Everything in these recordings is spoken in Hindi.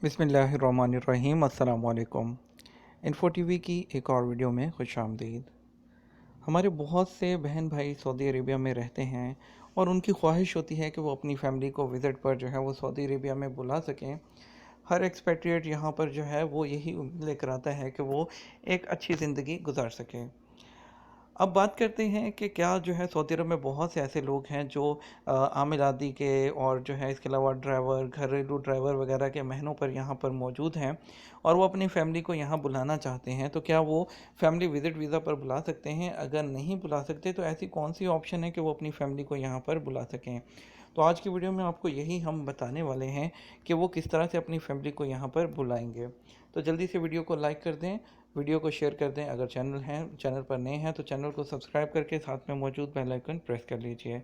बिस्मिल्लाहिर्रहमानिर्रहीम। अस्सलाम वालेकुम। इन्फो टीवी की एक और वीडियो में खुश आमदीद। हमारे बहुत से बहन भाई सऊदी अरेबिया में रहते हैं और उनकी ख्वाहिश होती है कि वो अपनी फ़ैमिली को विज़िट पर जो है वो सऊदी अरेबिया में बुला सकें। हर एक्सपेट्रिएट यहाँ पर जो है वो यही उम्मीद लेकर आता है कि वो एक अच्छी ज़िंदगी गुजार सके। अब बात करते हैं कि क्या जो है सऊदी अरब में बहुत से ऐसे लोग हैं जो आमिर आदि के और जो है इसके अलावा ड्राइवर, घरेलू ड्राइवर वगैरह के महीनों पर यहाँ पर मौजूद हैं और वो अपनी फ़ैमिली को यहाँ बुलाना चाहते हैं। तो क्या वो फ़ैमिली विज़िट वीज़ा पर बुला सकते हैं? अगर नहीं बुला सकते तो ऐसी कौन सी ऑप्शन है कि वो अपनी फ़ैमिली को यहाँ पर बुला सकें? तो आज की वीडियो में आपको यही हम बताने वाले हैं कि वो किस तरह से अपनी फ़ैमिली को यहाँ पर बुलाएंगे। तो जल्दी से वीडियो को लाइक कर दें, वीडियो को शेयर कर दें। अगर चैनल पर नए हैं तो चैनल को सब्सक्राइब करके साथ में मौजूद बेल आइकन प्रेस कर लीजिए।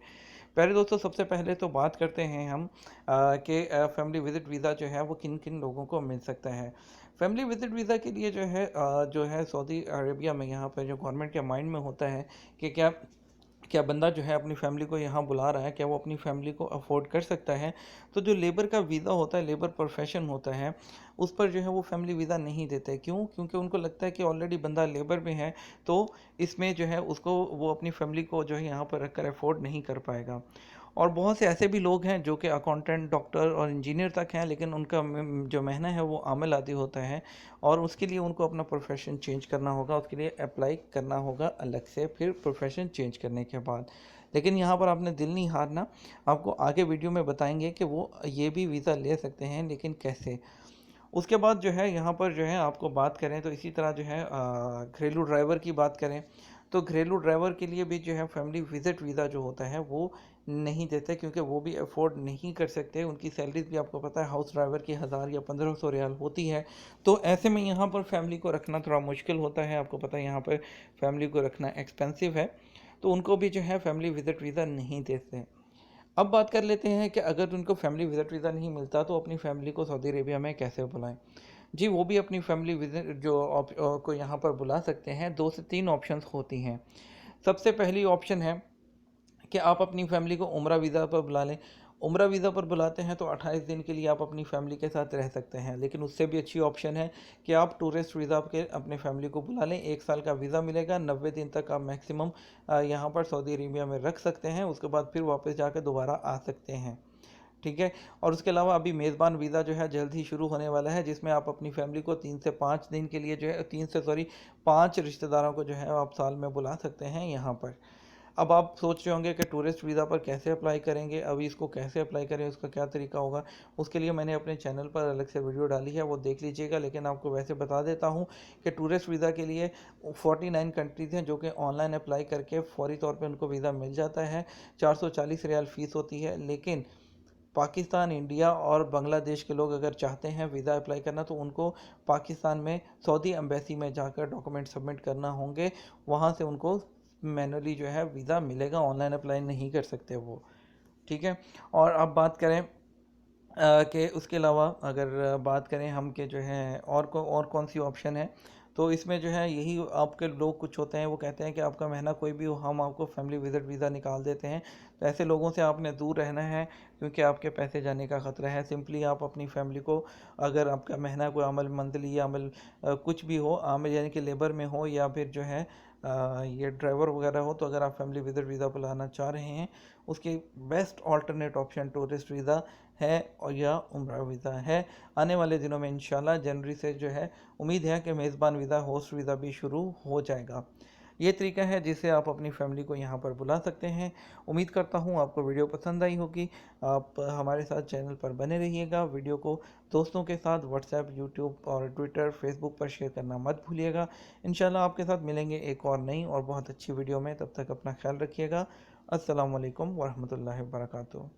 पहले दोस्तों सबसे पहले तो बात करते हैं हम कि फैमिली विज़िट वीज़ा जो है वो किन किन लोगों को मिल सकता है। फैमिली विज़िट वीज़ा के लिए जो है सऊदी अरेबिया में यहाँ पर जो गवर्नमेंट के माइंड में होता है कि क्या क्या बंदा जो है अपनी फ़ैमिली को यहाँ बुला रहा है, क्या वो अपनी फ़ैमिली को अफ़ोर्ड कर सकता है? तो जो लेबर का वीज़ा होता है, लेबर प्रोफ़ेशन होता है, उस पर जो है वो फ़ैमिली वीज़ा नहीं देते। क्यों? क्योंकि उनको लगता है कि ऑलरेडी बंदा लेबर में है, तो इसमें जो है उसको वो अपनी फ़ैमिली को जो है यहाँ पर रखकर अफ़ोर्ड नहीं कर पाएगा। और बहुत से ऐसे भी लोग हैं जो कि अकाउंटेंट, डॉक्टर और इंजीनियर तक हैं, लेकिन उनका जो महीना है वो आमिल आदी होता है और उसके लिए उनको अपना प्रोफेशन चेंज करना होगा, उसके लिए अप्लाई करना होगा अलग से फिर प्रोफेशन चेंज करने के बाद। लेकिन यहाँ पर आपने दिल नहीं हारना, आपको आगे वीडियो में बताएंगे कि वो ये भी वीज़ा ले सकते हैं, लेकिन कैसे। उसके बाद जो है यहाँ पर जो है आपको बात करें तो इसी तरह जो है घरेलू ड्राइवर की बात करें तो घरेलू ड्राइवर के लिए भी जो है फैमिली विज़िट वीज़ा जो होता है वो नहीं देते, क्योंकि वो भी अफोर्ड नहीं कर सकते। उनकी सैलरीज भी आपको पता है हाउस ड्राइवर की 1000 या 1500 रियाल होती है। तो ऐसे में यहाँ पर फैमिली को रखना थोड़ा मुश्किल होता है। आपको पता है यहाँ पर फैमिली को रखना एक्सपेंसिव है, तो उनको भी जो है फैमिली विज़िट वीज़ा नहीं देते। अब बात कर लेते हैं कि अगर उनको फैमिली विज़िट वीज़ा नहीं मिलता तो अपनी फैमिली को सऊदी अरेबिया में कैसे बुलाएं। जी, वो भी अपनी फैमिली विज़िट को यहाँ पर बुला सकते हैं। 2 से 3 ऑप्शंस होती हैं। सबसे पहली ऑप्शन है कि आप अपनी फैमिली को उम्रा वीज़ा पर बुला लें। उम्रा वीज़ा पर बुलाते हैं तो 28 दिन के लिए आप अपनी फैमिली के साथ रह सकते हैं। लेकिन उससे भी अच्छी ऑप्शन है कि आप टूरिस्ट वीज़ा के अपने फैमिली को बुला लें। 1 साल का वीज़ा मिलेगा, 90 दिन तक आप मैक्सिमम यहाँ पर सऊदी अरेबिया में रख सकते हैं। उसके बाद फिर वापस जाकर दोबारा आ सकते हैं। ठीक है। और उसके अलावा अभी मेज़बान वीज़ा जो है जल्द ही शुरू होने वाला है, जिसमें आप अपनी फैमिली को 3 से 5 दिन के लिए जो है 5 रिश्तेदारों को जो है आप साल में बुला सकते हैं यहाँ पर। अब आप सोच रहे होंगे कि टूरिस्ट वीज़ा पर कैसे अप्लाई करेंगे, अभी इसको कैसे अप्लाई करें, उसका क्या तरीका होगा। उसके लिए मैंने अपने चैनल पर अलग से वीडियो डाली है, वो देख लीजिएगा। लेकिन आपको वैसे बता देता हूँ कि टूरिस्ट वीज़ा के लिए 49 कंट्रीज़ हैं जो कि ऑनलाइन अप्लाई करके फ़ौरी तौर पे उनको वीज़ा मिल जाता है। 440 रियाल फ़ीस होती है। लेकिन पाकिस्तान, इंडिया और बांग्लादेश के लोग अगर चाहते हैं वीज़ा अप्लाई करना तो उनको पाकिस्तान में सऊदी एम्बेसी में जाकर डॉक्यूमेंट सबमिट करना होंगे। वहाँ से उनको मैनुअली जो है वीज़ा मिलेगा, ऑनलाइन अप्लाई नहीं कर सकते वो। ठीक है। और अब बात करें कि उसके अलावा अगर बात करें हम कि जो है और कौन सी ऑप्शन है, तो इसमें जो है यही आपके लोग कुछ होते हैं वो कहते हैं कि आपका महीना कोई भी हो हम आपको फैमिली विज़िट वीज़ा निकाल देते हैं। तो ऐसे लोगों से आपने दूर रहना है, क्योंकि आपके पैसे जाने का ख़तरा है। सिंपली आप अपनी फैमिली को, अगर आपका महीना कोई अमल मंथली या अमल कुछ भी हो, आमिल यानी कि लेबर में हो या फिर जो है ये ड्राइवर वगैरह हो, तो अगर आप फैमिली विज़िट वीज़ा बुलाना चाह रहे हैं, उसकी best alternate option tourist visa है और या उम्रा वीज़ा है। आने वाले दिनों में इंशाल्लाह जनवरी से जो है उम्मीद है कि मेज़बान वीज़ा, होस्ट वीज़ा भी शुरू हो जाएगा। ये तरीका है जिससे आप अपनी फैमिली को यहाँ पर बुला सकते हैं। उम्मीद करता हूँ आपको वीडियो पसंद आई होगी। आप हमारे साथ चैनल पर बने रहिएगा। वीडियो को दोस्तों के साथ व्हाट्सएप, यूट्यूब और ट्विटर, फेसबुक पर शेयर करना मत भूलिएगा। इंशाल्लाह आपके साथ मिलेंगे एक और नई और बहुत अच्छी वीडियो में। तब तक अपना ख्याल रखिएगा। अस्सलामु अलैकुम वरहमतुल्लाहि वबरकातुहू।